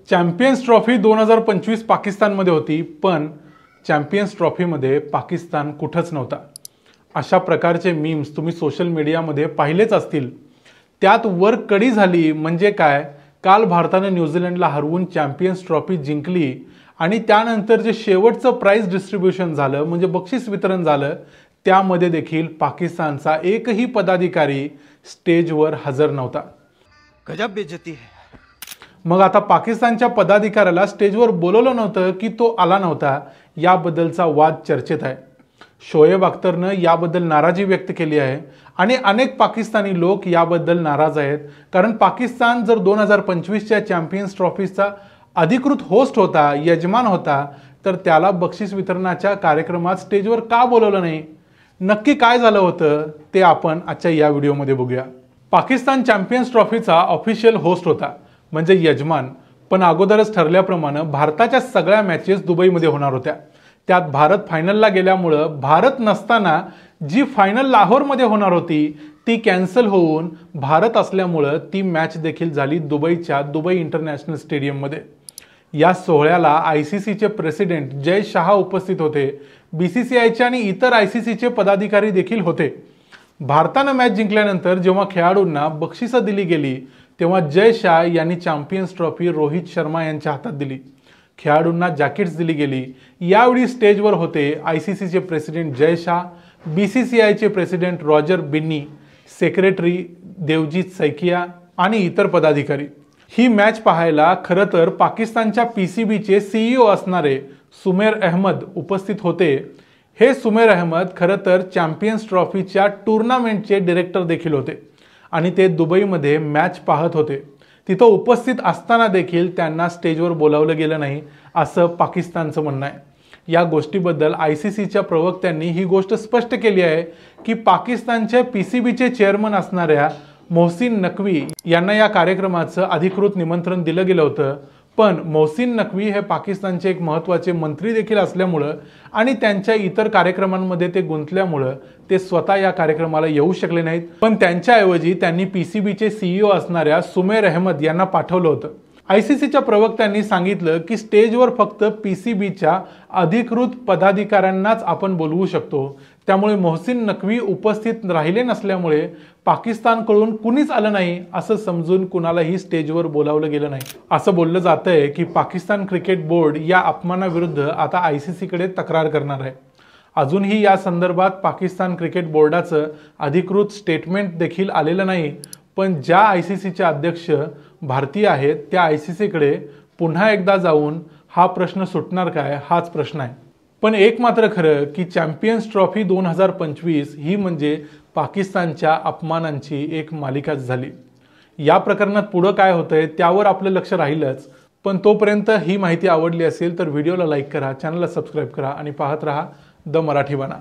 Champions trophy 2025 पाकिस्तानमध्ये होती, पण चॅम्पियन्स ट्रॉफीमध्ये पाकिस्तान कुठंच नव्हता। अशा प्रकारचे मीम्स तुम्ही सोशल मीडियामध्ये पाहिलेच असतील। त्यात वर कडी झाली म्हणजे काय, काल भारताने न्यूझीलंडला हरवून चॅम्पियन्स ट्रॉफी जिंकली आणि त्यानंतर जे शेवटचं प्राइज डिस्ट्रीब्युशन झालं म्हणजे बक्षीस वितरण झालं, त्यामध्ये देखील पाकिस्तानचा एकही पदाधिकारी स्टेजवर हजर नव्हता। गजब बेइज्जती है। मग आता पाकिस्तानच्या पदाधिकाऱ्याला स्टेजवर बोलवलं नव्हतं की तो आला नव्हता, याबद्दलचा वाद चर्चेत आहे। शोएब अख्तरनं याबद्दल नाराजी व्यक्त केली आहे आणि अनेक पाकिस्तानी लोक याबद्दल नाराज आहेत, कारण पाकिस्तान जर 2025च्या चॅम्पियन्स ट्रॉफीचा अधिकृत होस्ट होता, यजमान होता, तर त्याला बक्षीस वितरणाच्या कार्यक्रमात स्टेजवर का बोलवलं नाही? नक्की काय झालं होतं ते आपण आजच्या या व्हिडिओमध्ये बघूया। पाकिस्तान चॅम्पियन्स ट्रॉफीचा ऑफिशियल होस्ट होता म्हणजे यजमान, पण अगोदरच ठरल्याप्रमाणे भारताच्या सगळ्या मॅचेस दुबईमध्ये होणार होत्या। त्यात भारत फायनलला गेल्यामुळं भारत नसताना जी फायनल लाहोरमध्ये होणार होती ती कॅन्सल होऊन भारत असल्यामुळं ती मॅच देखील झाली दुबईच्या दुबई इंटरनॅशनल स्टेडियममध्ये। या सोहळ्याला ICCचे प्रेसिडेंट जय शाह उपस्थित होते, BCCIचे आणि इतर ICCचे पदाधिकारी देखील होते। भारतानं मॅच जिंकल्यानंतर जेव्हा खेळाडूंना बक्षिसं दिली गेली तेव्हा जय शाह यांनी चॅम्पियन्स ट्रॉफी रोहित शर्मा यांच्या हातात दिली। खेळाडूंना जॅकेट्स दिली गेली। यावेळी स्टेजवर होते ICCचे प्रेसिडेंट जय शाह, BCCIचे president Roger Binny, secretary Devajit Saikia आणि इतर पदाधिकारी। ही मॅच पाहायला खरं तर पाकिस्तानच्या PCBचे CEO असणारे सुमेर अहमद उपस्थित होते। हे सुमेर अहमद खरं तर चॅम्पियन्स ट्रॉफीच्या टूर्नामेंटचे डायरेक्टर देखील होते आणि ते दुबईमध्ये मॅच पाहत होते। तिथं उपस्थित असताना देखील त्यांना स्टेजवर बोलावलं गेलं नाही असं पाकिस्तानचं म्हणणं आहे। या गोष्टीबद्दल ICCच्या प्रवक्त्यांनी ही गोष्ट स्पष्ट केली आहे की पाकिस्तानच्या PCBचे चेअरमन असणाऱ्या मोहसिन नकवी यांना या कार्यक्रमाचं अधिकृत निमंत्रण दिलं गेलं होतं, पण मोहसिन नकवी हे पाकिस्तानचे एक महत्त्वाचे मंत्री देखील असल्यामुळं आणि त्यांच्या इतर कार्यक्रमांमध्ये ते गुंतल्यामुळं ते स्वतः या कार्यक्रमाला येऊ शकले नाहीत, पण त्यांच्याऐवजी त्यांनी PCBचे CEO असणाऱ्या सुमेर अहमद यांना पाठवलं होतं। ICCच्या प्रवक्त्यांनी सांगितलं की स्टेजवर फक्त PCBच्या अधिकृत पदाधिकाऱ्यांनाच आपण बोलवू शकतो, त्यामुळे मोहसिन नकवी उपस्थित राहिले नसल्यामुळे पाकिस्तानकडून कुणीच आलं नाही असं समजून कुणालाही स्टेजवर बोलावलं गेलं नाही। असं बोललं जातंय की पाकिस्तान क्रिकेट बोर्ड या अपमानाविरुद्ध आता ICCकडे तक्रार करणार आहे। अजूनही या संदर्भात पाकिस्तान क्रिकेट बोर्डाचं अधिकृत स्टेटमेंट देखील आलेलं नाही, पण ज्या ICCचे अध्यक्ष भारतीय आहेत त्या ICCकडे पुन्हा एकदा जाऊन हा प्रश्न सुटणार काय हाच प्रश्न आहे। पण एक मात्र खरं की चॅम्पियन्स ट्रॉफी 2025 ही म्हणजे पाकिस्तानच्या अपमानांची एक मालिकाच झाली। या प्रकरणात पुढं काय होतंय त्यावर आपलं लक्ष राहीलच, पण तोपर्यंत ही माहिती आवडली असेल तर व्हिडिओला लाईक करा, चॅनलला सबस्क्राईब करा आणि पाहत रहा द मराठी बाणा।